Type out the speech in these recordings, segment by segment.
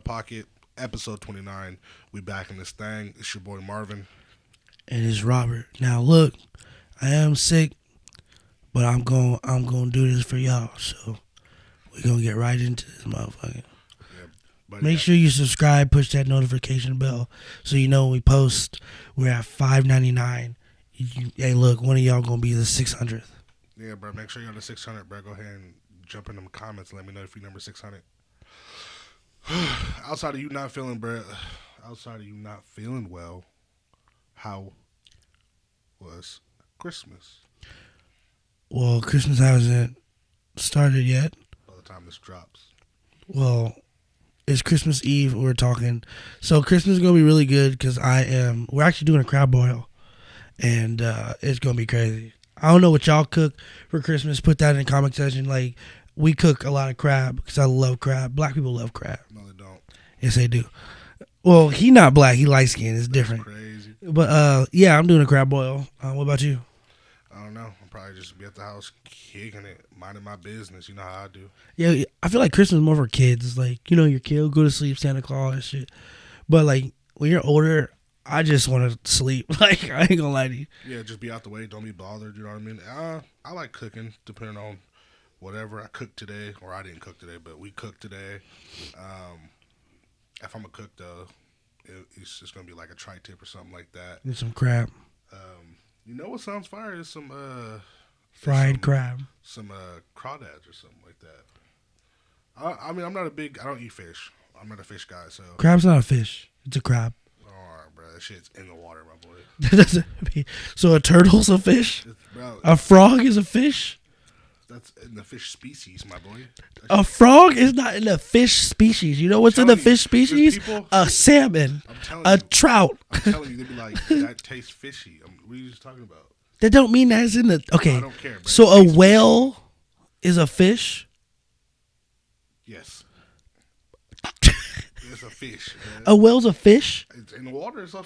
Pocket, episode 29. We back in this thing. It's your boy Marvin. And it's Robert. Now look, I am sick, but I'm gonna do this for y'all. So we're gonna get right into this motherfucker. Make sure you subscribe, push that notification bell so you know when we post. We're at $5.99. Hey, look, one of y'all gonna be the 600th. Yeah, bro. Make sure you're on the 600, bro. Go ahead and jump in them comments and let me know if you're number 600. Outside of you not feeling well, how was Christmas? Well, Christmas hasn't started yet. By the time this drops. Well, it's Christmas Eve. We're talking. So Christmas is going to be really good because we're actually doing a crab boil. And it's going to be crazy. I don't know what y'all cook for Christmas. Put that in the comment section. Like, we cook a lot of crab because I love crab. Black people love crab. No, they don't. Yes, they do. Well, he not black. He light skinned. It's different. That's crazy. But, yeah, I'm doing a crab boil. What about you? I don't know. I'll probably just be at the house kicking it, minding my business. You know how I do. Yeah, I feel like Christmas is more for kids. It's like, your kid will go to sleep, Santa Claus and shit. But, like, when you're older, I just want to sleep. Like, I ain't gonna lie to you. Yeah, just be out the way. Don't be bothered. You know what I mean? I like cooking, depending on whatever I cooked today, or I didn't cook today, but we cooked today. If I'm a cook, though, it's just gonna be like a tri-tip or something like that. And some crab. You know what sounds fire is some fried crab. Some crawdads or something like that. I mean, I don't eat fish. I'm not a fish guy, so. Crab's not a fish. It's a crab. Alright, bro. That shit's in the water, my boy. That doesn't mean. So a turtle's a fish? A frog is a fish? That's in the fish species, my boy. A frog is not in the fish species. You know what's in the fish species? A salmon. A trout. I'm telling you, they'd be like, that tastes fishy. What are you just talking about? That don't mean that it's in the... Okay. I don't care, bro. So a whale is a fish? Yes. It's a fish. Man. A whale's a fish? It's in the water. It's a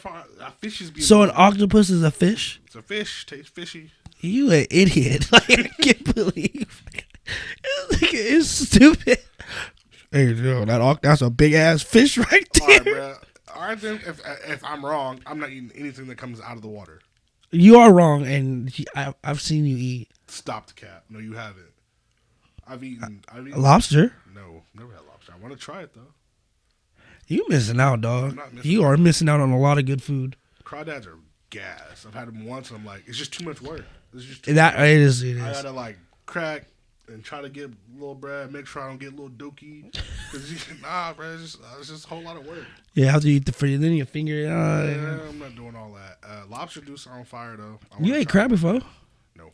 fish is being. So an octopus is a fish? It's a fish. Tastes fishy. You an idiot. Like, I can't believe it's stupid. Hey, yo, that's a big ass fish right there. All right, bro. All right, then. If I'm wrong, I'm not eating anything that comes out of the water. You are wrong, and I've seen you eat. Stop the cap. No, you haven't. I've eaten lobster. No, never had lobster. I want to try it though. You missing out, dog. You are missing out on a lot of good food. Crawdads are gas. I've had them once, and I'm like, it's just too much work. It's just it is. I gotta like crack and try to get a little bread, make sure I don't get a little dookie. Nah, bro, it's just a whole lot of work. Yeah, after you eat the fish, then your finger. Yeah, I'm not doing all that. Lobster do sound on fire though. You ate crab before? No.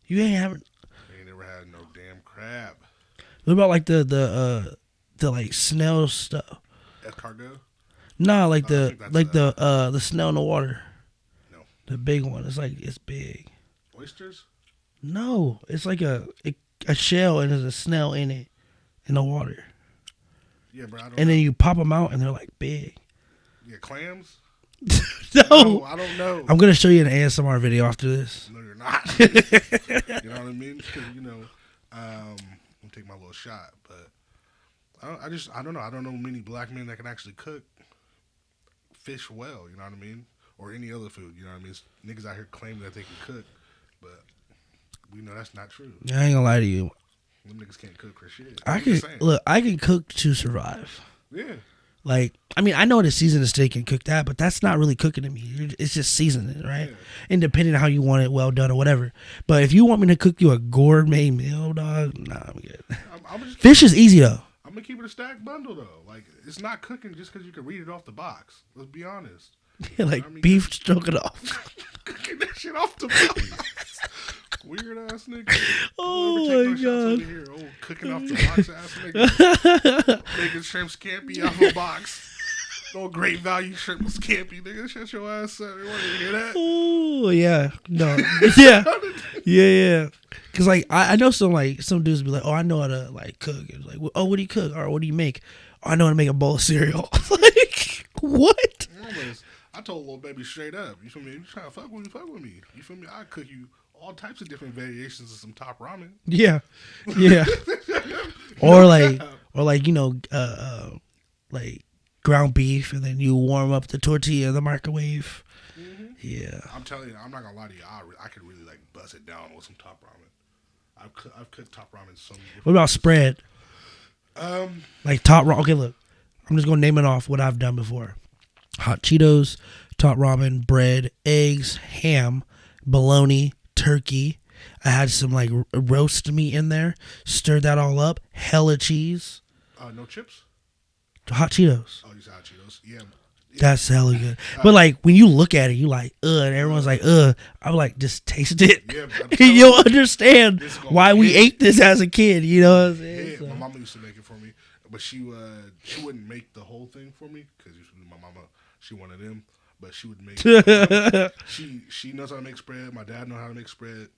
You ain't having. I ain't never had no damn crab. What about like the like snail stuff? Escargot? Nah, like the snail in the water. No. The big one. It's big. Oysters? No, it's like a shell and there's a snail in it in the water. Yeah, bro. And then you pop them out and they're like big. Yeah, clams? No, I don't know. I'm gonna show you an ASMR video after this. No, you're not. You know what I mean? Because I'm gonna take my little shot, but I don't know. I don't know many black men that can actually cook fish well. You know what I mean? Or any other food. You know what I mean? Niggas out here claiming that they can cook, but we know that's not true. I ain't gonna lie to you. Them niggas can't cook for shit. I can cook to survive. Yeah. Like, I mean, I know to season a steak and cook that, but that's not really cooking to me. It's just seasoning, right? Yeah. And depending on how you want it well done or whatever. But if you want me to cook you a gourmet meal, dog, nah, I'm good. Fish is easy, though. I'm going to keep it a stacked bundle, though. Like, it's not cooking just because you can read it off the box. Let's be honest. Yeah, like, you know what I mean? Beef stroganoff. Cooking that shit off the box. Weird ass nigga. Oh my god. Here. Oh, cooking off the box ass nigga. Making shrimp scampi out of a box. No great value shrimp scampi, nigga. Shut your ass up. You want to hear that? Oh yeah. No. Yeah. Yeah. Cause like I know some dudes be like, oh, I know how to like cook. It's like, oh, what do you cook? Or what do you make? Oh, I know how to make a bowl of cereal. Like, what? I told little baby straight up. You feel me? You trying to fuck with me? Fuck with me. You feel me? I cook you all types of different variations of some top ramen. Yeah. Yeah. or like like ground beef, and then you warm up the tortilla in the microwave. Mm-hmm. Yeah. I'm telling you, I'm not gonna lie to you. I could really like bust it down with some top ramen. I've cooked top ramen so many. What about spread? Like top ramen. Okay, look. I'm just gonna name it off what I've done before. Hot Cheetos, top ramen, bread, eggs, ham, bologna, turkey. I had some like roast meat in there. Stirred that all up. Hella cheese. No chips. Hot Cheetos. Oh, you said hot Cheetos. Yeah. That's hella good. But like when you look at it, you like, and everyone's like, I'm like, just taste it. Yeah, You'll understand why we ate this as a kid. You know what I'm saying? Yeah, so. my mama used to make it for me, but she wouldn't make the whole thing for me because my mama, she wanted them, but she would make. She knows how to make spread. My dad knows how to make spread.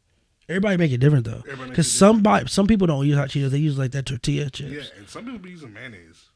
Everybody make it different though, because some people don't use hot Cheetos. They use like that tortilla chips. Yeah, and some people be using mayonnaise.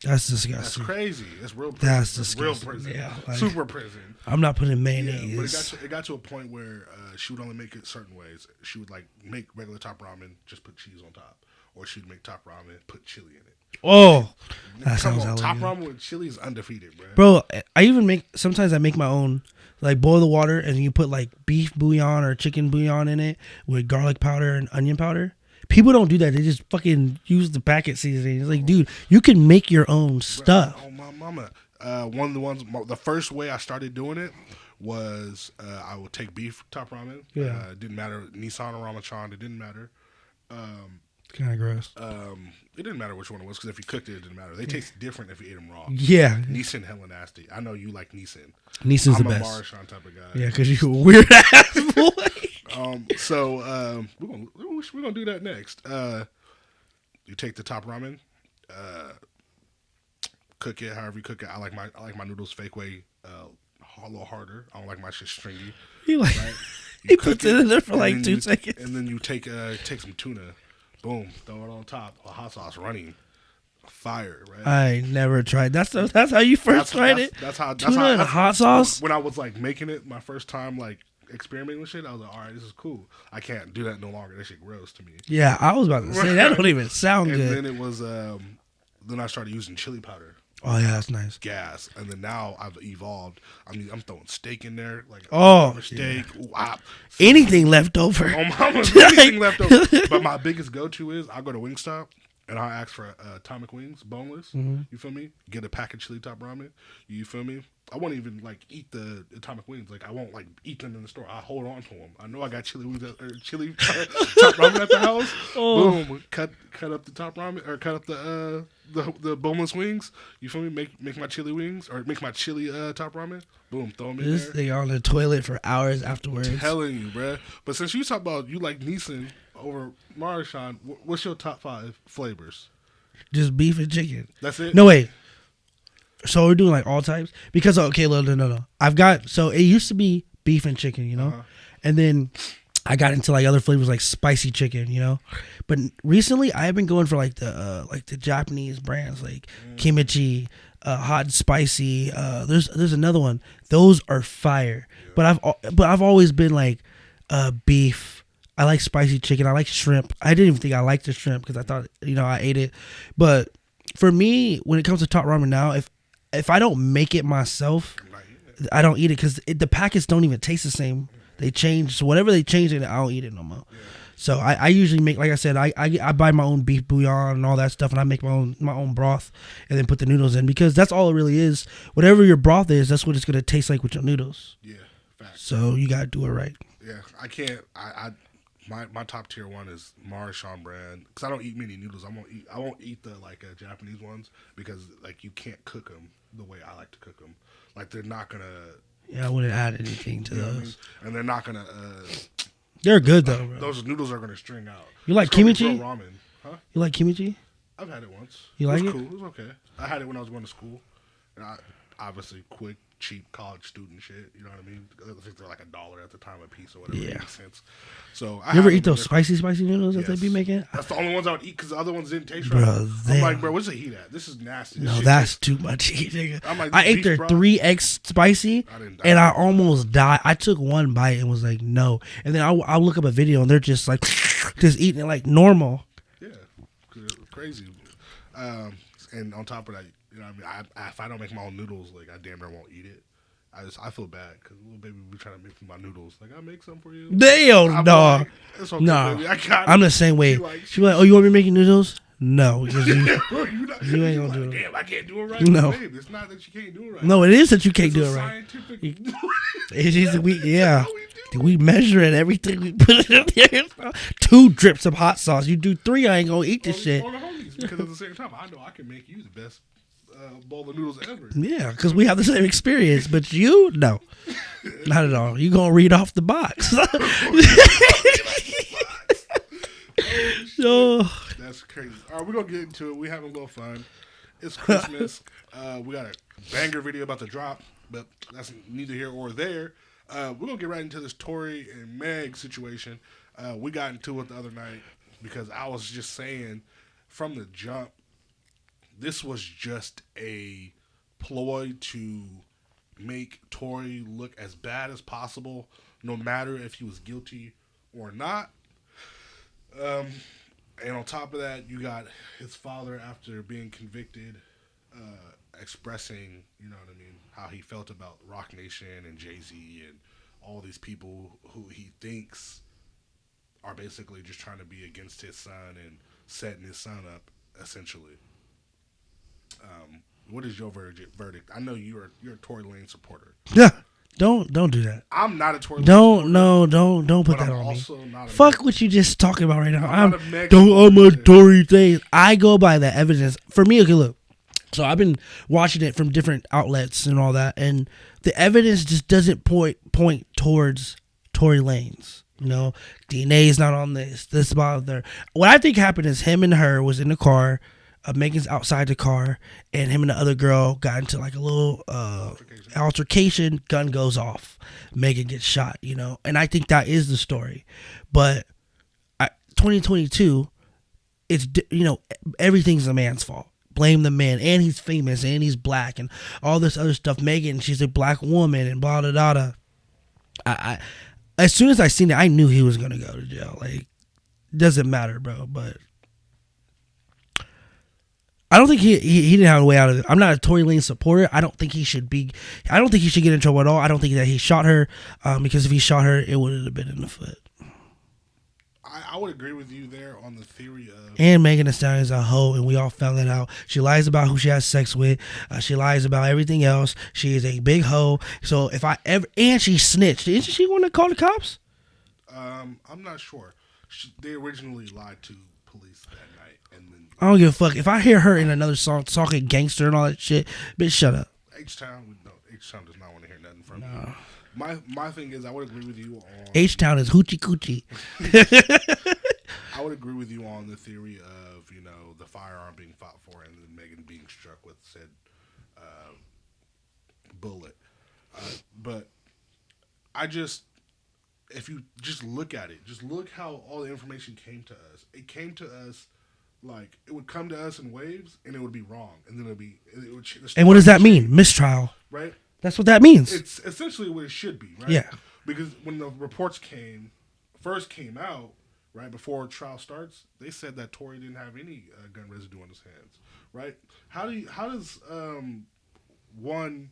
That's disgusting. That's crazy. That's real prison. That's disgusting. Real prison. Yeah, like, super prison. I'm not putting mayonnaise. Yeah, but it got to a point where she would only make it certain ways. She would like make regular top ramen, just put cheese on top, or she'd make top ramen, put chili in it. Oh, that sounds hella top good. ramen with chili is undefeated, bro. I even sometimes I make my own. Like boil the water and you put like beef bouillon or chicken bouillon in it with garlic powder and onion powder. People don't do that. They just fucking use the packet seasoning. It's like, dude, you can make your own stuff. Oh my mama! One of the ones, the first way I started doing it was I would take beef top ramen. Yeah, it didn't matter Nissan or Ramachan. It didn't matter. Kind of gross. It didn't matter which one it was because if you cooked it, it didn't matter. They taste different if you ate them raw. Yeah, Nissan hella nasty. I know you like Nissan. Nissan's the best. I'm a Marchand type of guy. Yeah, because you're a weird ass boy. So we're gonna do that next. You take the top ramen, cook it however you cook it. I like my noodles fake way, a little harder. I don't like my shit stringy. You like right? He puts it in there for like 2 seconds, and then you take some tuna, boom, throw it on top. A hot sauce running. Fire, right? I never tried. That's how you first tried it. That's how tuna and hot sauce. When I was like making it my first time, like experimenting with shit, I was like, all right, this is cool. I can't do that no longer. That shit gross to me. Yeah, I was about to say that don't even sound good. And then it was then I started using chili powder. Oh yeah, that's nice. Gas, and then now I've evolved. I mean, I'm throwing steak in there, like steak, yeah. Anything left over. Oh, mama's anything left over. But my biggest go-to is I go to Wingstop. And I'll ask for atomic wings, boneless. Mm-hmm. You feel me? Get a pack of chili top ramen. You feel me? I won't even like eat the atomic wings. Like I won't like eat them in the store. I hold on to them. I know I got chili wings or chili top ramen at the house. Oh. Boom! Cut up the top ramen or cut up the boneless wings. You feel me? Make my chili wings or make my chili top ramen. Boom! Throw them in there. This thing on the toilet for hours afterwards. I'm telling you, bruh. But since you talk about you like Nissan over Marchand, what's your top 5 flavors? Just beef and chicken. That's it? No, wait. So we're doing like all types? Because, okay, no. I've got, so it used to be beef and chicken, you know? Uh-huh. And then I got into like other flavors like spicy chicken, you know? But recently I've been going for like the Japanese brands like kimchi, hot and spicy. There's another one. Those are fire. Yeah. But I've always been like beef. I like spicy chicken. I like shrimp. I didn't even think I liked the shrimp because I thought, I ate it. But for me, when it comes to top ramen now, if I don't make it myself, I don't eat it because the packets don't even taste the same. They change. So whatever they change in it, I don't eat it no more. Yeah. So I usually make, like I said, I buy my own beef bouillon and all that stuff, and I make my own broth and then put the noodles in because that's all it really is. Whatever your broth is, that's what it's going to taste like with your noodles. Yeah, facts. So you got to do it right. Yeah, I can't. My top tier one is Marchand brand because I don't eat many noodles. I won't eat the like Japanese ones because like you can't cook them the way I like to cook them. Like they're not gonna. Yeah, I wouldn't add anything to those. I mean? And they're not gonna. They're good though, bro. Those noodles are gonna string out. You like kimchi? Ramen, huh? You like kimchi? I've had it once. You like it? Cool. It was okay. I had it when I was going to school. And obviously quick, cheap college student shit. You know what I mean? I think they're like $1 at the time a piece or whatever. Yeah. 80 cents. So you ever eat those spicy noodles that they be making? That's the only ones I would eat because the other ones didn't taste right. I'm like, bro, what's the heat at? This is nasty. No, that's too much heat, nigga. I'm like, I ate their 3X spicy and I almost died. I took one bite and was like, no. And then I'll look up a video and they're just like, just eating it like normal. Yeah. crazy. And on top of that, you know, what I mean, if I don't make my own noodles, like I damn near won't eat it. I feel bad because little baby be trying to make my noodles. Like, I'll make some for you. Damn, no. Like, it's okay, No. baby. I got I'm it. the same way. She's like, oh, you want me making noodles? No. Because you ain't going to do it. Damn, I can't do it right. No. Babe, it's not that you can't do it right. No, it is that you can't do it right. Scientific. It's just, we measure it, everything. We put it in there. 2 drips of hot sauce. You do 3, I ain't going to eat this shit. On the homies, because at the same time, I know I can make you the best bowl of noodles ever. Yeah, because we have the same experience, but you, no. Not at all. You going to read off the box. Oh, that's crazy. All right, we're going to get into it. We're having a little fun. It's Christmas. We got a banger video about to drop, but that's neither here or there. We're going to get right into this Tory and Meg situation. We got into it the other night because I was just saying from the jump, this was just a ploy to make Tory look as bad as possible, no matter if he was guilty or not. And on top of that, you got his father, after being convicted, expressing, you know what I mean, how he felt about Rock Nation and Jay-Z and all these people who he thinks are basically just trying to be against his son and setting his son up, essentially. What is your verdict? I know you're a Tory Lanez supporter. Yeah, don't do that. I'm not a Tory Lanez supporter. Don't put that on me. Fuck what you just talking about right now. I'm a Tory thing. I go by the evidence. For me, okay, look. So I've been watching it from different outlets and all that, and the evidence just doesn't point towards Tory Lanez. You know, DNA is not on this about there. What I think happened is him and her was in the car. Megan's outside the car, and him and the other girl got into like a little altercation. Gun goes off. Megan gets shot, you know. And I think that is the story. But 2022, it's, you know, everything's a man's fault. Blame the man. And he's famous, and he's black, and all this other stuff. Megan, she's a black woman, and blah, blah, blah. I as soon as I seen it, I knew he was going to go to jail. Like, doesn't matter, bro, but I don't think he didn't have a way out of it. I'm not a Tory Lanez supporter. I don't think he should get in trouble at all. I don't think that he shot her, because if he shot her, it would have been in the foot. I would agree with you there on the theory of... And Megan Thee Stallion is a hoe, and we all found that out. She lies about who she has sex with. She lies about everything else. She is a big hoe. So if I ever... And she snitched. Isn't she want to call the cops? I'm not sure. They originally lied to police that night, and then... I don't give a fuck. If I hear her in another song talking gangster and all that shit, bitch, shut up. H-Town does not want to hear nothing from you. My thing is, I would agree with you on... H-Town is hoochie coochie. I would agree with you on the theory of, you know, the firearm being fought for and then Megan being struck with said bullet. But I just... If you just look at it, just look how all the information came to us. It came to us like, it would come to us in waves, and it would be wrong. And then it would and what does that mean? Mistrial. Right? That's what that means. It's essentially what it should be, right? Yeah. Because when the reports first came out, right, before trial starts, they said that Tory didn't have any gun residue on his hands, right? How does one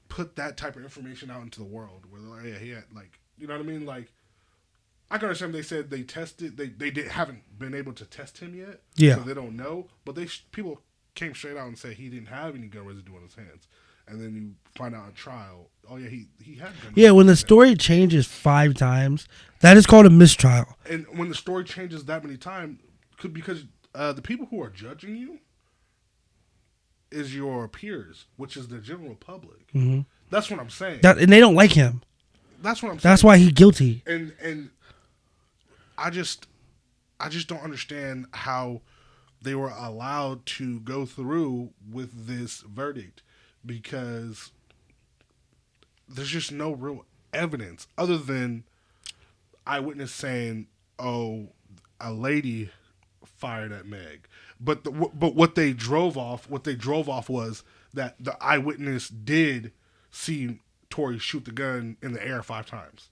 put that type of information out into the world where they're like, yeah, he had, like, you know what I mean? Like, I can understand they said they tested, they haven't been able to test him yet, yeah, so they don't know, but people came straight out and said he didn't have any gun residue on his hands. And then you find out on trial, oh yeah, he had gun residue. Yeah, when the story changes 5 times, that is called a mistrial. And when the story changes that many times, because the people who are judging you is your peers, which is the general public. Mm-hmm. That's what I'm saying. And they don't like him. That's what I'm saying. That's why he's guilty. And I just don't understand how they were allowed to go through with this verdict, because there's just no real evidence other than eyewitness saying, "Oh, a lady fired at Meg." But what they drove off was that the eyewitness did see Tory shoot the gun in the air 5 times.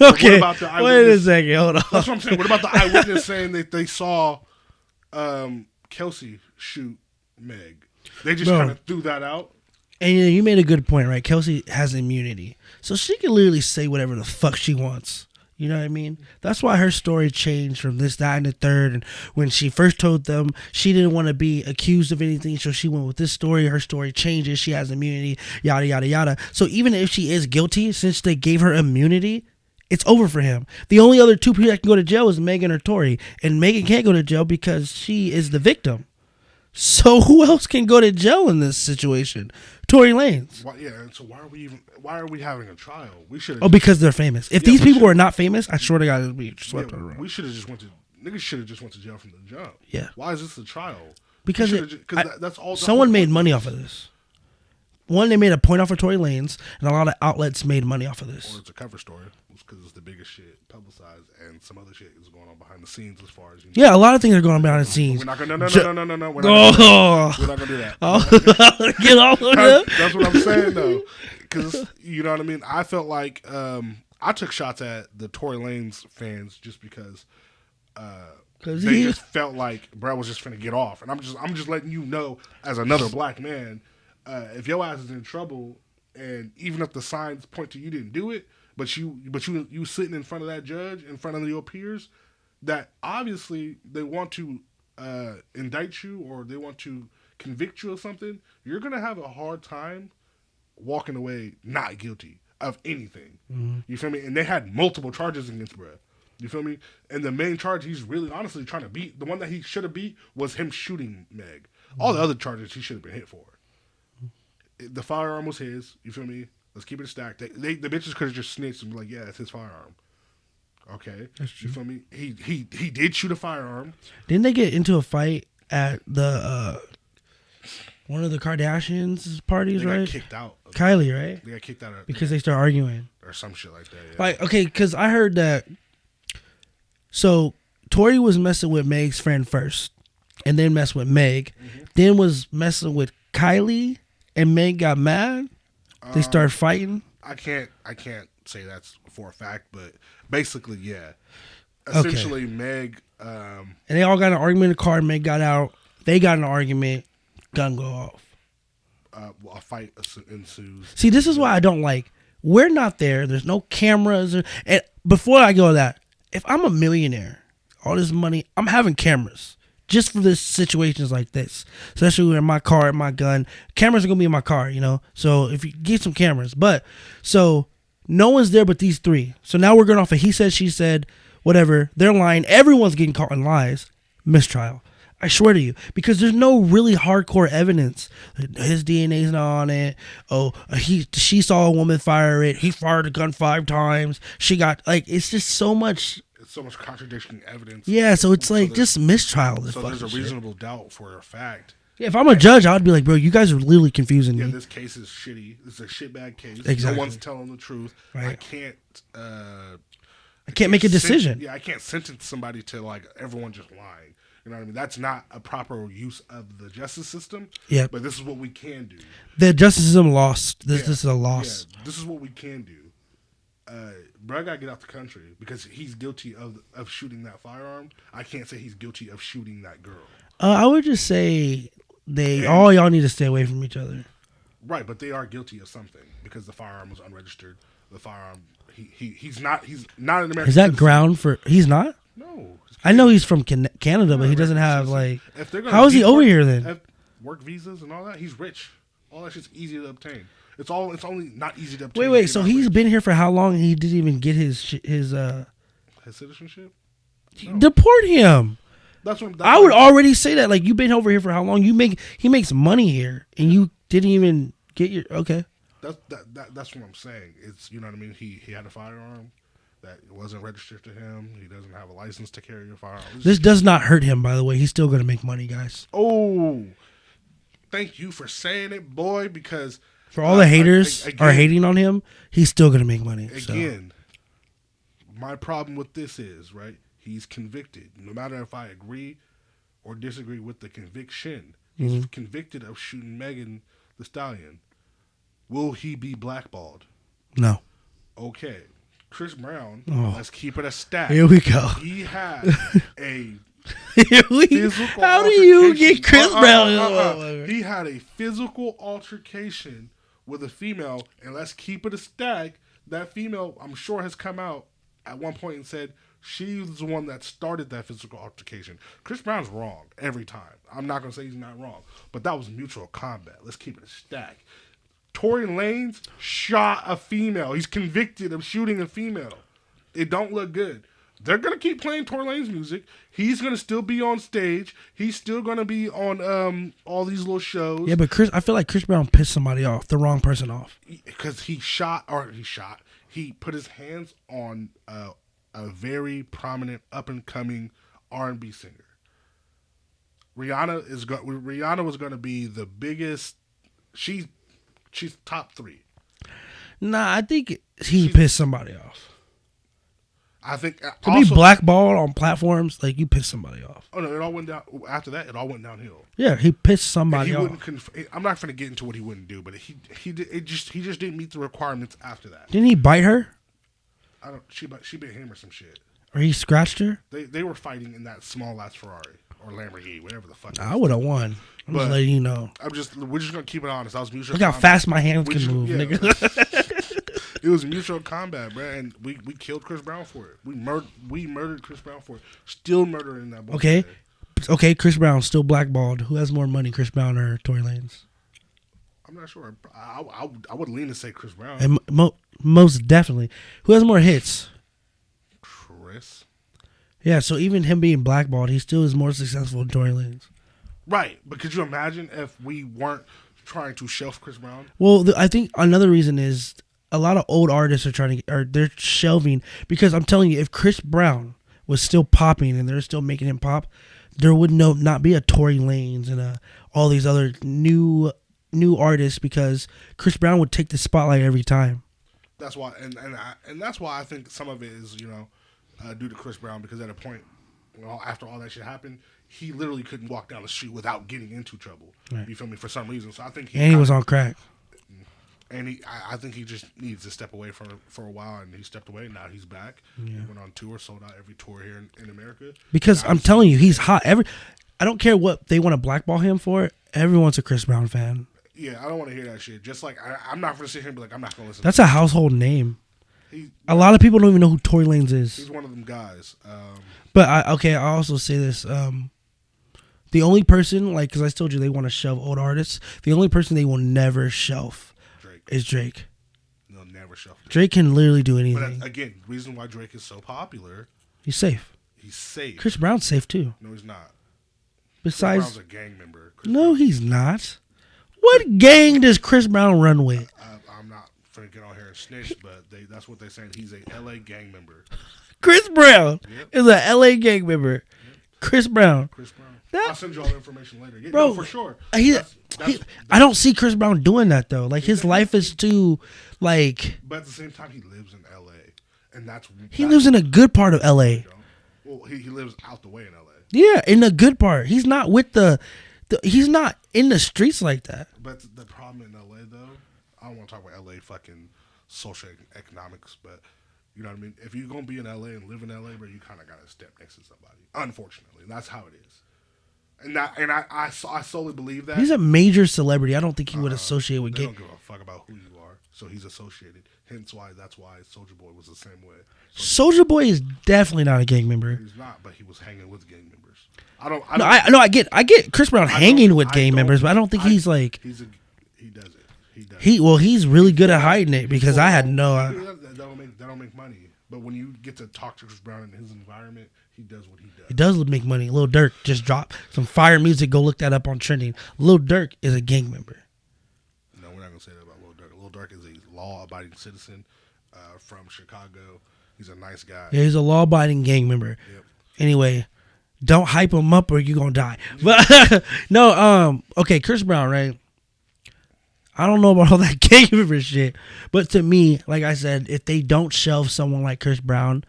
Okay, wait a second, hold on. That's what I'm saying. What about the eyewitness saying that they saw Kelsey shoot Meg? They just kind of threw that out. And you made a good point, right? Kelsey has immunity. So she can literally say whatever the fuck she wants. You know what I mean? That's why her story changed from this, that, and the third. And when she first told them she didn't want to be accused of anything, so she went with this story. Her story changes. She has immunity, yada, yada, yada. So even if she is guilty, since they gave her immunity, it's over for him. The only other two people that can go to jail is Megan or Tory. And Megan can't go to jail because she is the victim. So who else can go to jail in this situation? Tory Lanez. So why are we having a trial? We should. Because they're famous. If these people were not famous, I swear to God, it'd be swept under the rug. We should have just niggas should have just went to jail from the jump. Yeah. Why is this a trial? Because that's all. Someone made money off of this. One, they made a point off of Tory Lanez, and a lot of outlets made money off of this. Or it's a cover story because it's the biggest shit publicized, and some other shit is going on behind the scenes as far as you know. Yeah, a lot of things are going on behind the scenes. We're not gonna no. We're not gonna do that. Get off of that. That's what I'm saying though, because you know what I mean. I felt like I took shots at the Tory Lanez fans just because they just felt like Brad was just finna get off, and I'm just letting you know as another black man, if your ass is in trouble, and even if the signs point to you didn't do it, but you sitting in front of that judge, in front of your peers, that obviously they want to indict you or they want to convict you of something, you're gonna have a hard time walking away not guilty of anything. Mm-hmm. You feel me? And they had multiple charges against Brad. You feel me? And the main charge he's really honestly trying to beat, the one that he should have beat, was him shooting Meg. Mm-hmm. All the other charges he should have been hit for. The firearm was his. You feel me? Let's keep it stacked. The bitches could have just snitched and be like, yeah, it's his firearm. Okay. That's true. You feel me? He did shoot a firearm. Didn't they get into a fight at the one of the Kardashians' parties, right? They got kicked out. Kylie, right? They got kicked out because they start arguing. Or some shit like that, yeah. Like, okay, because I heard that. So, Tory was messing with Meg's friend first. And then messed with Meg. Mm-hmm. Then was messing with Kylie. And Meg got mad. They started fighting. I can't say that's for a fact, but basically, yeah. Essentially, okay. Meg. And they all got an argument in the car. Meg got out. They got in an argument. Gun go off. A fight ensues. See, this is why I don't like. We're not there. There's no cameras. And before I go to that, if I'm a millionaire, all this money, I'm having cameras. Just for this situations like this, especially in my car, my gun, cameras are gonna be in my car, you know. So if you get some cameras, but so no one's there but these three. So now we're going off of he said, she said, whatever. They're lying. Everyone's getting caught in lies. Mistrial. I swear to you, because there's no really hardcore evidence. His DNA's not on it. Oh, she saw a woman fire it. He fired a gun 5 times. She got it's just so much. So much contradicting evidence. Yeah, so it's like just mistrial. So there's a reasonable doubt for a fact. Yeah, if I'm a judge, I'd be like, bro, you guys are literally confusing me. Yeah, this case is shitty. It's a shitbag case. Exactly. No one's telling the truth. Right. I can't make a decision. I can't sentence somebody to like everyone just lying. You know what I mean? That's not a proper use of the justice system. Yeah. But this is what we can do. The justice system lost. This is a loss. Yeah, this is what we can do. Bro, I gotta get out the country because he's guilty of shooting that firearm. I can't say he's guilty of shooting that girl. I would just say all y'all need to stay away from each other. Right, but they are guilty of something because the firearm was unregistered. The firearm, he's not an American. Is that citizen. Ground for? He's not. No, I know he's from Canada, but he doesn't have like. How is he over here then? Work visas and all that. He's rich. All that shit's easy to obtain. It's only not easy to obtain. Wait. So he's been here for how long? And he didn't even get his citizenship. No. Deport him. That's I would already say that. Like, you've been over here for how long? He makes money here, and you didn't even get your okay. That's what I'm saying. It's, you know what I mean. He had a firearm that wasn't registered to him. He doesn't have a license to carry a firearm. This does not hurt him, by the way. He's still going to make money, guys. Oh, thank you for saying it, boy. Because for all the haters are hating on him, he's still going to make money. Again, my problem with this is, right, he's convicted. No matter if I agree or disagree with the conviction, he's convicted of shooting Megan Thee Stallion. Will he be blackballed? No. Okay. Chris Brown, let's keep it a stat. Here we go. He had a How do you get Chris Brown? He had a physical altercation with a female, and let's keep it a stack. That female, I'm sure, has come out at one point and said she's the one that started that physical altercation. Chris Brown's wrong every time. I'm not going to say he's not wrong, but that was mutual combat. Let's keep it a stack. Tory Lanez shot a female. He's convicted of shooting a female. It don't look good. They're going to keep playing Tory Lanez music. He's going to still be on stage. He's still going to be on all these little shows. Yeah, but I feel like Chris Brown pissed somebody off, the wrong person off. Because he put his hands on a very prominent up-and-coming R&B singer. Rihanna was going to be the biggest. She's top 3. Nah, I think he pissed somebody off. I think to be blackballed on platforms, like, you piss somebody off. Oh no, it all went down. After that, it all went downhill. Yeah, he pissed somebody off. I'm not going to get into what he wouldn't do, but he just didn't meet the requirements after that. Didn't he bite her? She bit him or some shit. Or he scratched her? They were fighting in that small ass Ferrari or Lamborghini, whatever the fuck. I would have won. I'm just letting you know. We're just gonna keep it honest. I was mutual. Look how fast my hands can move, nigga. It was mutual combat, bro, and we killed Chris Brown for it. We murdered Chris Brown for it. Still murdering that boy. Okay, Chris Brown still blackballed. Who has more money, Chris Brown or Tory Lanez? I'm not sure. I would lean to say Chris Brown. And most definitely. Who has more hits? Chris. Yeah, so even him being blackballed, he still is more successful than Tory Lanez. Right, but could you imagine if we weren't trying to shelf Chris Brown? Well, I think another reason is a lot of old artists they're shelving, because I'm telling you, if Chris Brown was still popping and they're still making him pop, there would not be a Tory Lanez and all these other new artists, because Chris Brown would take the spotlight every time. That's why, and that's why I think some of it is due to Chris Brown, because at a point, after all that shit happened, he literally couldn't walk down the street without getting into trouble. Right. You feel me? For some reason, so I think he was on crack. And I think he just needs to step away for a while, and he stepped away. Now he's back. Yeah. He went on tour, sold out every tour here in America. Because I'm telling you, he's hot. I don't care what they want to blackball him for. Everyone's a Chris Brown fan. Yeah, I don't want to hear that shit. Just like I'm not going to sit here and be like, I'm not going to listen. That's a household name. A lot of people don't even know who Tory Lanez is. He's one of them guys. But I also say this. The only person, because I told you they want to shelve old artists, the only person they will never shelve is Drake. They'll never shelve Drake can literally do anything. But again, reason why Drake is so popular. He's safe. He's safe. Chris Brown's safe too. No, he's not. Besides, Chris Brown's a gang member. He's not. What gang does Chris Brown run with? I'm not finna get on here and snitch, but that's what they're saying. He's a LA gang member. Chris Brown is a LA gang member. Yep. Chris Brown. I'll send you all the information later. Yeah, bro, no, for sure. I don't see Chris Brown doing that though. Like, his life is too like. But at the same time, he lives in LA, and he lives in a good part of LA. Well, he lives out the way in LA. Yeah, in the good part. He's not with he's not in the streets like that. But the problem in LA though, I don't want to talk about LA fucking social economics, but you know what I mean. If you're gonna be in LA and live in LA, bro, you kind of gotta step next to somebody. Unfortunately, that's how it is. And I solely believe that. He's a major celebrity. I don't think he would associate with They don't give a fuck about who you are, so he's associated. That's why Soulja Boy was the same way. Soulja Boy is definitely not a gang member. He's not, but he was hanging with gang members. I get Chris Brown hanging with gang members, but I don't think he's like. He does it. He's really good at hiding it, because I had no. That don't make money, but when you get to talk to Chris Brown in his environment, he does what he does. He does make money. Lil Durk just dropped some fire music. Go look that up on trending. Lil Durk is a gang member. No, we're not gonna say that about Lil Durk. Lil Durk is a law-abiding citizen from Chicago. He's a nice guy. Yeah, he's a law-abiding gang member. Yep. Anyway, don't hype him up or you're gonna die. But no, okay, Chris Brown, right? I don't know about all that gang member shit, but to me, like I said, if they don't shelve someone like Chris Brown,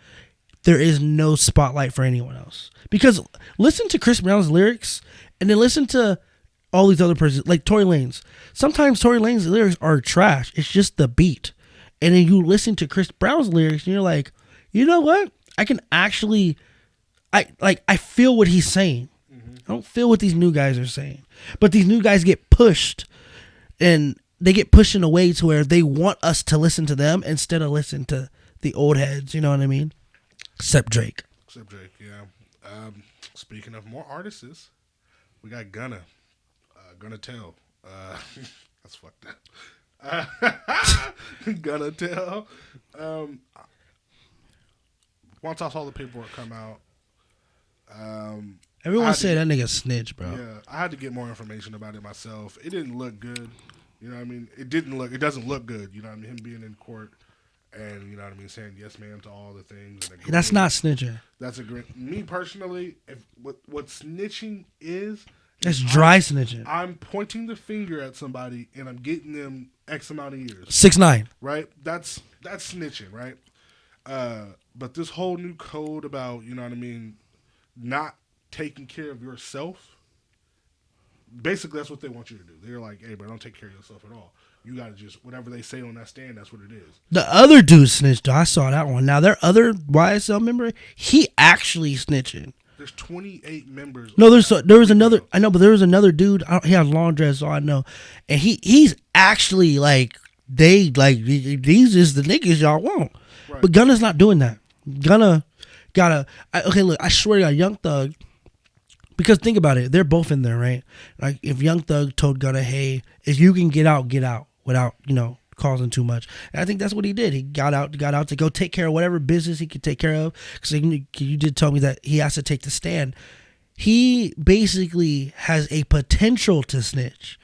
there is no spotlight for anyone else. Because listen to Chris Brown's lyrics, and then listen to all these other persons, like Tory Lanez. Sometimes Tory Lanez's lyrics are trash. It's just the beat. And then you listen to Chris Brown's lyrics, and you're like, you know what? I I feel what he's saying. I don't feel what these new guys are saying. But these new guys get pushed, and they get pushed in a way to where they want us to listen to them instead of listen to the old heads. You know what I mean? Except Drake. Yeah. Speaking of more artists, we got Gunna. Gunna Tell. That's fucked up. Gunna Tell. Once I saw the paperwork come out, everyone said that nigga snitch, bro. Yeah, I had to get more information about it myself. It didn't look good. You know what I mean? It doesn't look good. You know what I mean? Him being in court and, you know what I mean, saying yes, ma'am to all the things. And that's not snitching. That's me personally, if what snitching is. That's dry snitching. I'm pointing the finger at somebody and I'm getting them X amount of years. 6'9". Right? That's snitching, right? But this whole new code about, you know what I mean, not taking care of yourself, basically that's what they want you to do. They're like, hey, bro, don't take care of yourself at all. You got to just, whatever they say on that stand, that's what it is. The other dude snitched, though. I saw that one. Now, their other YSL member, he actually snitching. There's 28 members. No, there was another, I know, but there was another dude, he had a long dress, so I know. And he's actually like, these is the niggas y'all want. Right. But Gunna's not doing that. Gunna okay, look, I swear to God, Young Thug, because think about it, they're both in there, right? Like, if Young Thug told Gunna, hey, if you can get out without, you know, causing too much. And I think that's what he did. He got out to go take care of whatever business he could take care of. Because you did tell me that he has to take the stand. He basically has a potential to snitch.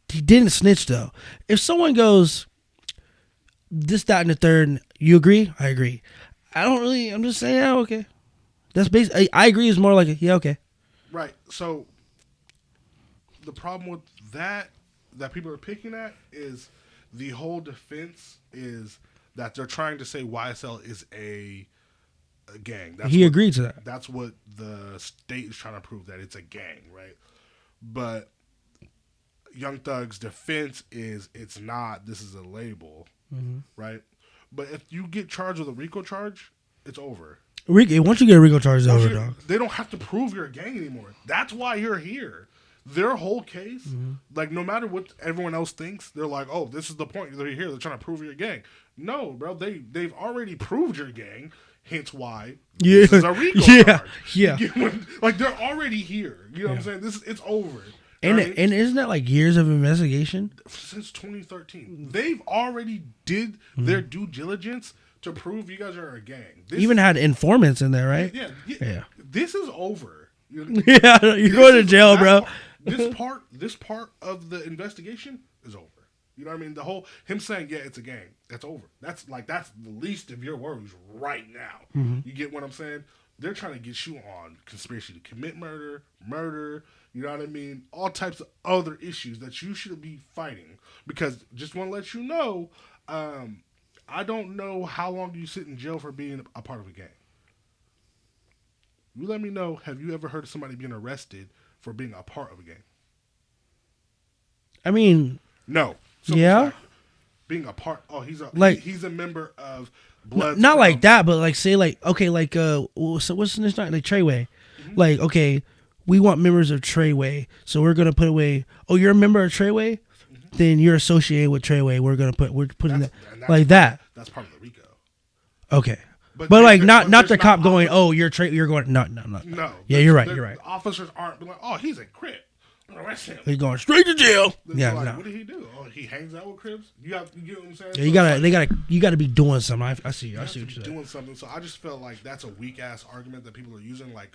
He didn't snitch, though. If someone goes, this, that, and the third, you agree? I agree. I'm just saying, yeah, okay. That's basically, I agree is more like, yeah, okay. Right. So, the problem with that people are picking at is the whole defense is that they're trying to say YSL is a gang. He agreed to that. That's what the state is trying to prove, that it's a gang, right? But Young Thug's defense is it's not, this is a label, right? But if you get charged with a RICO charge, it's over. Once you get a RICO charge, it's over, dog. They don't have to prove you're a gang anymore. That's why you're here. Their whole case, like, no matter what everyone else thinks, they're like, oh, this is the point. They're here. They're trying to prove you're a gang. No, bro. They've already proved you're a gang. Hence why this is a RICO charge. Yeah. Like, they're already here. You know what I'm saying? It's over. And isn't that like years of investigation? Since 2013. They've already did their due diligence to prove you guys are a gang. Even had informants in there, right? Yeah. This is over. Yeah, you're going to jail, bro. This part of the investigation is over. You know what I mean? The whole, him saying, yeah, it's a gang, that's over. That's the least of your worries right now. You get what I'm saying? They're trying to get you on conspiracy to commit murder, you know what I mean? All types of other issues that you should be fighting. Because, just want to let you know, I don't know how long you sit in jail for being a part of a gang. You let me know, have you ever heard of somebody being arrested for being a part of a gang? I mean... No. Yeah? Like being a part... Oh, he's a member of Blood... Not like that, but like, say, like, okay, like, so what's this night? Like, Treyway. Like, okay, we want members of Treyway, so we're going to put away... Oh, you're a member of Treyway? Then you're associated with Treyway. We're putting that... Like that. That's part of the RICO. Okay. But like not the cop going, oh, you're going, no. Yeah, you're right. The officers aren't like, oh, he's a Crip. Arrest him. He's going straight to jail. Yeah, like, what did he do? Oh, he hangs out with Crips. You get what I'm saying? Yeah, you gotta be doing something. I see what you're doing something. So I just felt like that's a weak ass argument that people are using. Like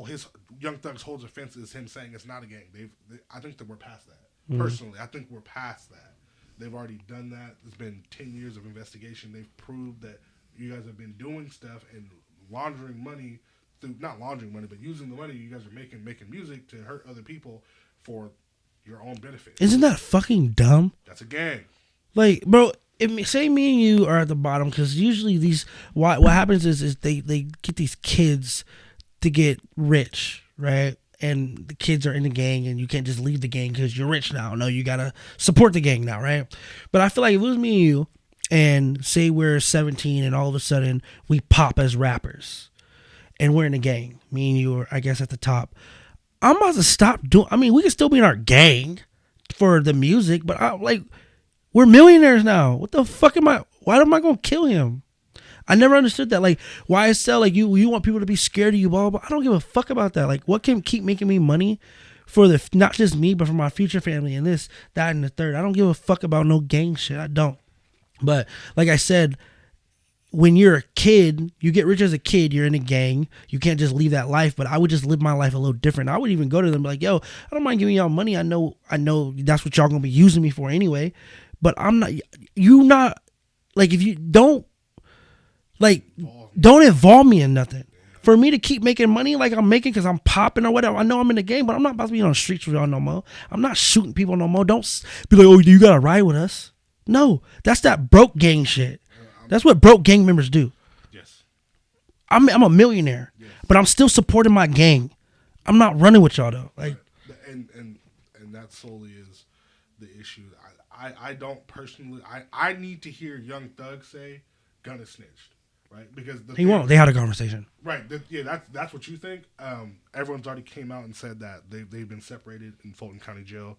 his Young Thug's whole defense is him saying it's not a gang. I think that we're past that. Personally, I think we're past that. They've already done that. It's been 10 years of investigation. They've proved that you guys have been doing stuff and laundering money through, not laundering money, but using the money you guys are making music to hurt other people for your own benefit. Isn't that fucking dumb? That's a gang. Like, bro, say me and you are at the bottom, because usually what happens is they get these kids to get rich, right? And the kids are in the gang, and you can't just leave the gang because you're rich now. No, you gotta support the gang now, right? But I feel like if it was me and you, and say we're 17 and all of a sudden we pop as rappers, and we're in a gang. Me and you are, I guess, at the top. I'm about to stop doing. I mean, we can still be in our gang for the music, but we're millionaires now. What the fuck am I? Why am I gonna kill him? I never understood that. Like, YSL, like you want people to be scared of you, blah, blah, blah. I don't give a fuck about that. Like, what can keep making me money for not just me, but for my future family and this, that, and the third. I don't give a fuck about no gang shit. I don't. But like I said, when you're a kid, you get rich as a kid, you're in a gang. You can't just leave that life. But I would just live my life a little different. I would even go to them and be like, yo, I don't mind giving y'all money. I know that's what y'all gonna be using me for anyway. But I'm not, like, if you don't, like, don't involve me in nothing. For me to keep making money like I'm making because I'm popping or whatever, I know I'm in the game, but I'm not about to be on the streets with y'all no more. I'm not shooting people no more. Don't be like, oh, you got to ride with us. No, that's that broke gang shit. That's what broke gang members do. Yes. I'm a millionaire, but I'm still supporting my gang. I'm not running with y'all though. Like, and that solely is the issue. I don't personally. I need to hear Young Thug say Gunna snitched. Right, because he won't. They had a conversation. Right, that's what you think. Everyone's already came out and said that they've been separated in Fulton County Jail.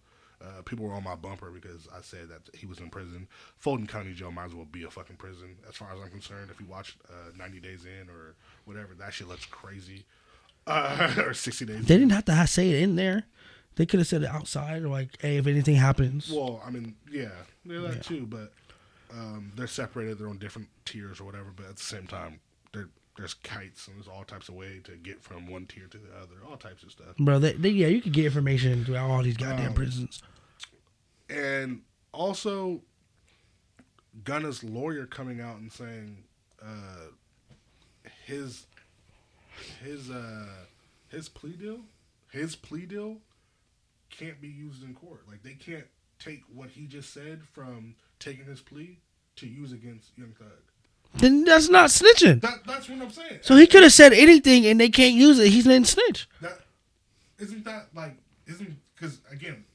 People were on my bumper because I said that he was in prison. Fulton County Jail might as well be a fucking prison, as far as I'm concerned. If you watch 90 Days In or whatever, that shit looks crazy. Or 60 Days. They didn't have to say it in there. They could have said it outside, or like, hey, if anything happens. Well, I mean, yeah, that too, but. They're separated, they're on different tiers or whatever, but at the same time, there's kites and there's all types of way to get from one tier to the other, all types of stuff. Bro, you could get information throughout all these goddamn prisons. And also, Gunna's lawyer coming out and saying his plea deal can't be used in court. Like, they can't take what he just said from taking his plea to use against Young Thug. Then that's not snitching. That's what I'm saying. So he could have said anything and they can't use it. He didn't snitch. Isn't because again,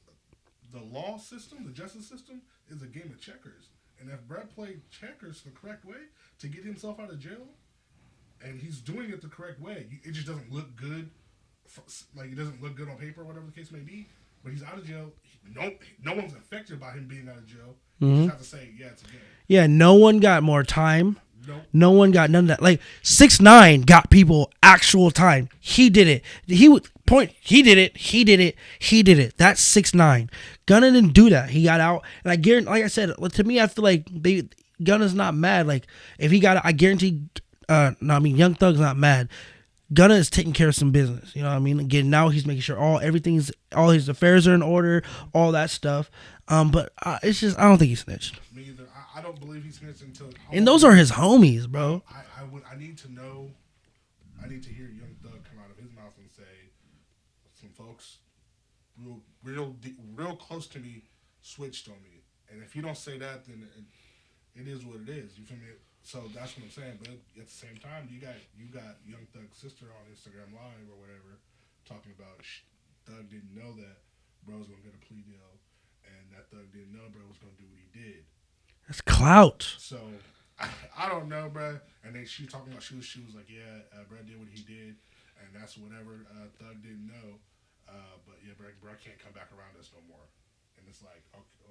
the law system, the justice system is a game of checkers. And if Brett played checkers the correct way to get himself out of jail, and he's doing it the correct way, it just doesn't look good. Like, it doesn't look good on paper, whatever the case may be. But he's out of jail. No one's affected by him being out of jail. You just have to say, yeah, it's a game. Yeah, no one got more time. Nope. No one got none of that. Like, 6ix9ine got people actual time. He did it. He did it. He did it. That's 6ix9ine. Gunna didn't do that. He got out. And I guarantee, like I said, to me, I feel like Gunna's not mad. Like, if he got out, I guarantee, Young Thug's not mad. Gunna is taking care of some business, you know what I mean? Again, now he's making sure all his affairs are in order, all that stuff. But it's just, I don't think he snitched. Me either. I don't believe he snitched until. And those are his homies, bro. I need to know. I need to hear Young Thug come out of his mouth and say, some folks real close to me switched on me, and if you don't say that, then it is what it is. You feel me? So that's what I'm saying. But at the same time, you got Young Thug's sister on Instagram Live or whatever talking about Thug didn't know that bro was gonna get a plea deal, and that Thug didn't know bro was gonna do what he did. That's clout. So I don't know, bro. And then she talking about she was like, yeah, bro did what he did, and that's whatever Thug didn't know. But yeah, bro can't come back around us no more. And it's like,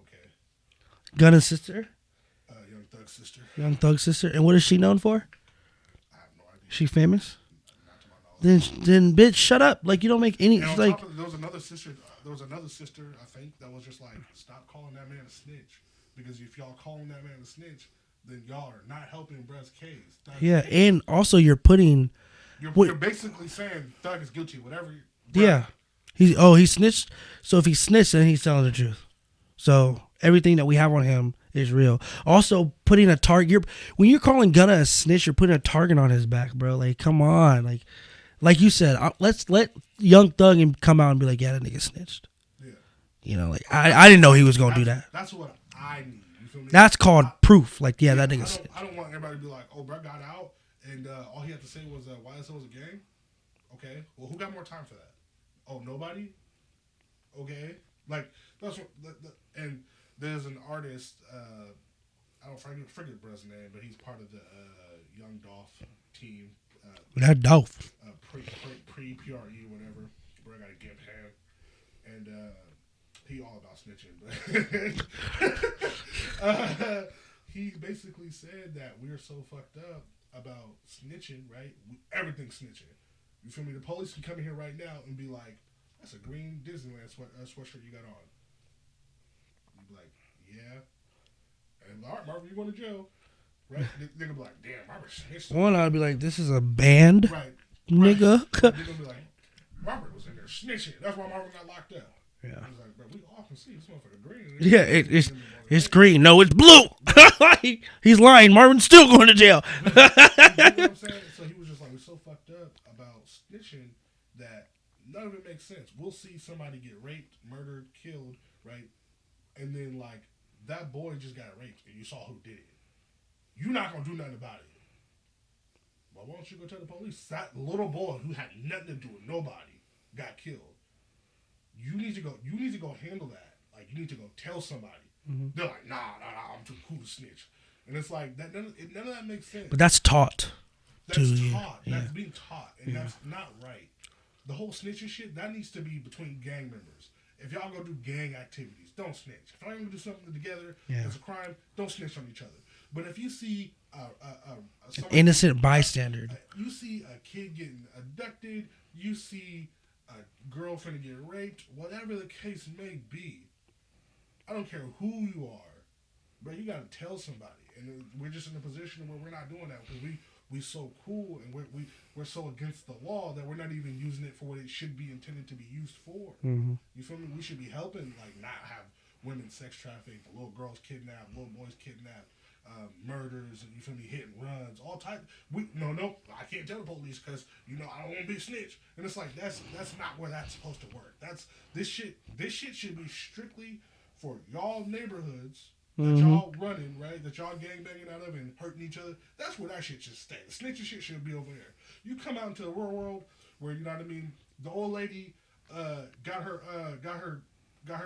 okay. Gunna's sister. Young Thug's sister. And what is she known for? I have no idea. She famous? Not to my knowledge. Then bitch, shut up. Like, you don't make any. And like, there was another sister. I think that was just like, stop calling that man a snitch, because if y'all calling that man a snitch, then y'all are not helping Brett's case. And also you're putting. You're basically saying Thug is guilty, whatever. Yeah, he snitched. So if he snitched, then he's telling the truth. So everything that we have on him is real. Also, putting a target. When you're calling Gunna a snitch, you're putting a target on his back, bro. Like, come on. Like you said, let's let Young Thug come out and be like, yeah, that nigga snitched. Yeah. You know, like, I didn't know he was going to do that. That's what I need. You feel me? That's called proof. Like, yeah, that nigga snitched. I don't want everybody to be like, oh, bro got out, and all he had to say was YSL was a gang. Okay. Well, who got more time for that? Oh, nobody? Okay. Like, that's what, and there's an artist, I don't forget Brett's name, but he's part of the Young Dolph team, That dope. Pre-PRE, whatever. Bro got a gimp hand. And he all about snitching. But he basically said that we're so fucked up about snitching, right? Everything's snitching. You feel me? The police can come in here right now and be like, that's a green Disneyland sweatshirt you got on. You be like, yeah. And all right, Marvin, you going to jail. Right? They're going to be like, damn, Robert snitched. One, I'd be like, this is a band, right. nigga. Right. They're going to be like, Robert was in there snitching. That's why Marvin got locked up. Yeah. I was like, bro, we all can see this motherfucker green. Yeah, it's green. No, it's blue. He's lying. Marvin's still going to jail. You know what I'm saying? So he was just like, we're so fucked up about snitching that none of it makes sense. We'll see somebody get raped, murdered, killed, right? And then, like, that boy just got raped and you saw who did it. You're not going to do nothing about it. Well, why don't you go tell the police? That little boy who had nothing to do with nobody got killed. You need to go handle that. Like, you need to go tell somebody. Mm-hmm. They're like, nah, I'm too cool to snitch. And it's like, that none of that makes sense. But that's taught. That's taught. Yeah. That's being taught. And that's not right. The whole snitching shit, that needs to be between gang members. If y'all go do gang activities, don't snitch. If y'all gonna do something together as a crime, don't snitch on each other. But if you see an innocent bystander, you see a kid getting abducted, you see a girlfriend get raped, whatever the case may be, I don't care who you are, but you gotta tell somebody. And we're just in a position where we're not doing that because we so cool and we're so against the law that we're not even using it for what it should be intended to be used for. Mm-hmm. You feel me? We should be helping, like, not have women sex trafficked, little girls kidnapped, little boys kidnapped, murders, and you feel me, hit and runs, all type. No, I can't tell the police because I don't want to be a snitch. And it's like that's not where that's supposed to work. This shit should be strictly for y'all neighborhoods. That y'all running, right? That y'all gangbanging out of and hurting each other. That's where that shit should stay. The snitching shit should be over there. You come out into the real world where, you know what I mean, the old lady got her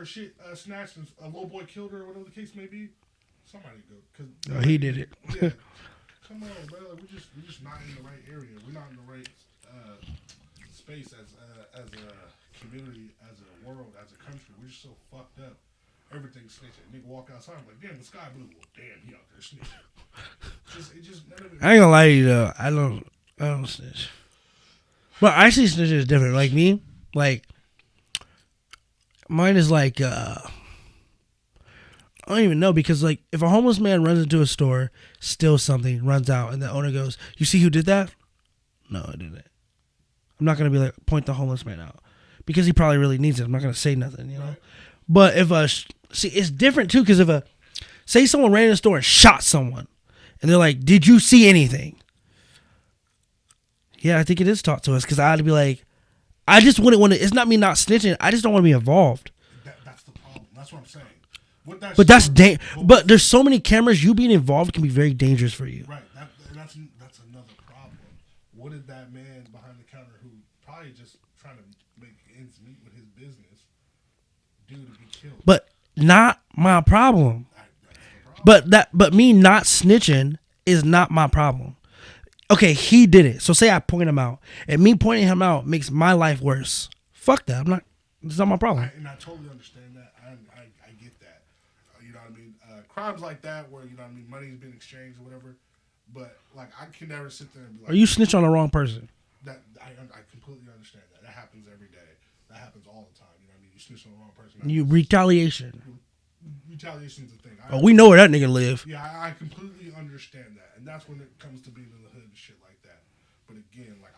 shit snatched and a little boy killed her or whatever the case may be. Somebody go, cause he did it. Yeah. Come on, bro. Like, we're just not in the right area. We're not in the right space as a community, as a world, as a country. We're just so fucked up. Everything's snitching. Nigga walk outside, I'm like, damn, the sky blue. Well, damn, he out there snitching. None of it. I ain't gonna lie to you though. I don't snitch. But I see snitching is different. Like me, like mine is like I don't even know because like if a homeless man runs into a store, steals something, runs out, and the owner goes, "You see who did that?" No, I didn't. I'm not gonna be like point the homeless man out because he probably really needs it. I'm not gonna say nothing, you know. Right. But if it's different too because say someone ran in the store and shot someone, and they're like, "Did you see anything?" Yeah, I think it is taught to us because I'd be like, I just wouldn't want to. It's not me not snitching. I just don't want to be involved. That's the problem. That's what I'm saying. But there's so many cameras. You being involved can be very dangerous for you. Right. That's another problem. What did that man behind the counter who probably just trying to make ends meet with his business do to be killed? But not my problem. But me not snitching is not my problem. Okay, he did it. So say I point him out, and me pointing him out makes my life worse. Fuck that. It's not my problem. I totally understand that. I get that. You know what I mean? Crimes like that where, you know what I mean, money's been exchanged or whatever. But like, I can never sit there and be like, or you snitch on the wrong person. That I completely understand that. That happens every day. That happens all the time. You know what I mean? You snitch on the wrong person. Retaliation. Retaliation's a thing. We know where that nigga live. Yeah, I completely understand that, and that's when it comes to being in the hood and shit like that. But again, like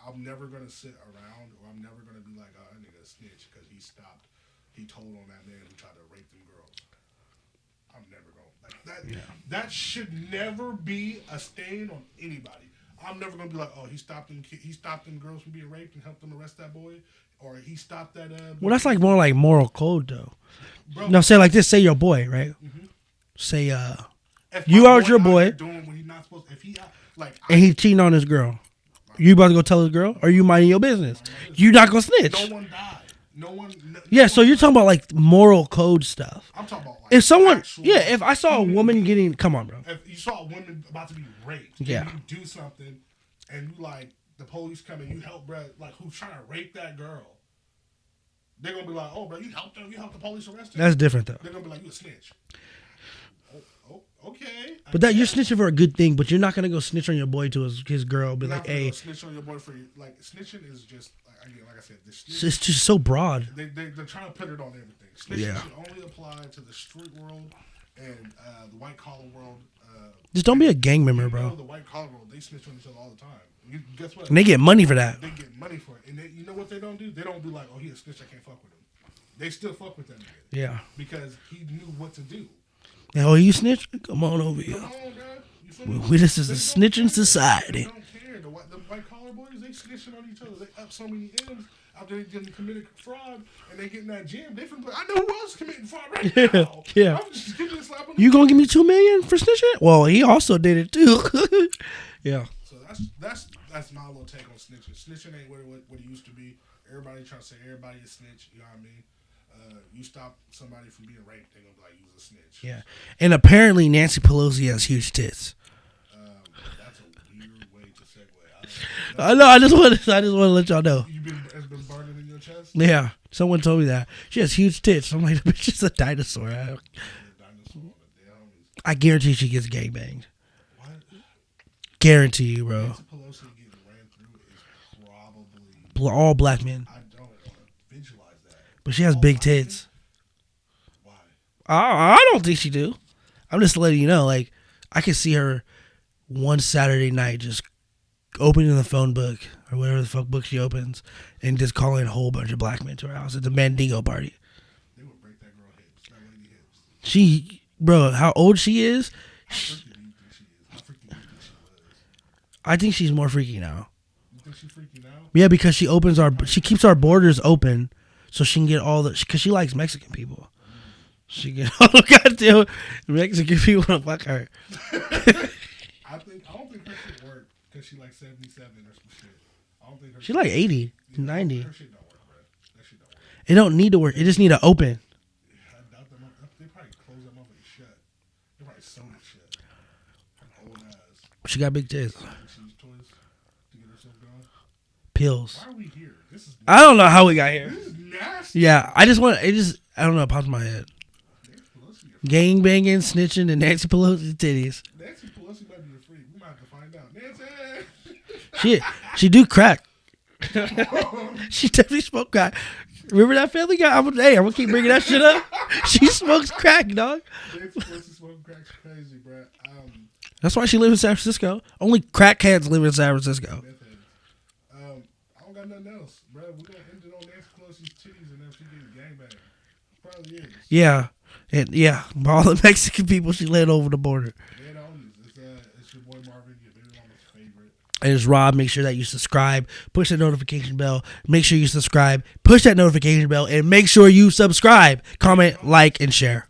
I'm never gonna sit around, or I'm never gonna be like, oh, that nigga snitch because he told on that man who tried to rape them girls. I'm never gonna like that. Yeah. That should never be a stain on anybody. I'm never gonna be like, oh, he stopped them girls from being raped and helped them arrest that boy. Or he stopped that. Well, that's like more like moral code, though. Bro, no, say like this. Say your boy, right? Mm-hmm. Say, you out your boy, doing what he's not supposed to, and he cheating on his girl. You about to go tell his girl, or you minding your business? You not gonna snitch. No one died. No one. So you're talking about like moral code stuff. I'm talking about like if someone, if I saw a woman getting, come on, bro. If you saw a woman about to be raped, yeah, and you do something. and you like the police come and you help, bro, like who's trying to rape that girl, they're gonna be like, oh, bro, you helped her, you helped the police arrest her. That's different though. They're gonna be like, you a snitch. Okay. But that you're snitching for a good thing, but you're not gonna go snitch on your boy to his girl. Be like, hey, snitch on your boy for like snitching is just like I said, it's just so broad. They're trying to put it on everything. Snitching should only apply to the street world and the white collar world. Just don't be a gang member, bro. The white collar world, they snitch on each other all the time. Guess what? And they get money for that. They get money for it, and you know what they don't do? They don't be like, oh, he a snitch, I can't fuck with him. They still fuck with that nigga. Yeah. Because he knew what to do. Oh, you snitch? Come on over here. Come on, bro. This is a snitching society. They don't care. The white collar boys, they snitching on each other. They up so many M's after they done committed fraud and they get in that jam. They from I know who else committing fraud right now. Yeah. I'm just giving this slap on you gonna give me $2 million for snitching? Well, he also did it too. Yeah. So that's my little take on snitching. Snitching ain't what it used to be. Everybody trying to say everybody is snitch. You know what I mean? You stop somebody from being raped, they're gonna be like, you's a snitch. Yeah. And apparently Nancy Pelosi has huge tits. That's a weird way to segue. I know. I just want to let y'all know. It's been burning in your chest. Yeah. Someone told me that she has huge tits. I'm like, bitch, she's a dinosaur. I guarantee she gets gangbanged. What? Guarantee you, bro. Nancy Pelosi getting ran through is probably all black men. I don't want to visualize that. But she has big tits. Why? I don't think she do. I'm just letting you know. Like, I can see her one Saturday night just opening the phone book or whatever the fuck book she opens and just calling a whole bunch of black men to her house at the Mandingo party. They would break that girl hips. That lady hips. She, bro, how old she is? How freaky do you think she is? How freaky do you think she was? I think she's more freaky now. You think she's freaky now? Yeah, because she keeps our borders open so she can get all the, because she likes Mexican people. She get all the goddamn Mexican people to fuck her. I don't think her shit work because she like 77 or some shit. I don't think her she like 80, 90. Her shit don't work, bro. That shit don't work. It don't need to work. It just need to open. I doubt them. They probably close that motherfucker shut. They probably sew that shit. Old ass. She got big tits. She use toys to get herself going. Pills. Why are we here? This is. I don't know how we got here. This is nasty. Yeah, I don't know. It pops in my head. Gang banging, snitching, and Nancy Pelosi titties. Nancy Pelosi might be a freak. We might have to find out. Nancy. She do crack. She definitely smoked crack. Remember that Family Guy? I'm gonna keep bringing that shit up. She smokes crack, dog. Nancy Pelosi smoking crack's crazy, bro. That's why she lives in San Francisco. Only crackheads live in San Francisco. I don't got nothing else, bro. We gonna end it on Nancy Pelosi's titties and then she getting gangbanged. Probably is. Yeah. And yeah, all the Mexican people she led over the border. Yeah, it's your boy Marvin, your baby mama's favorite. And it's Rob. Make sure that you subscribe. Push that notification bell. Make sure you subscribe. Push that notification bell. And make sure you subscribe, comment, like, and share.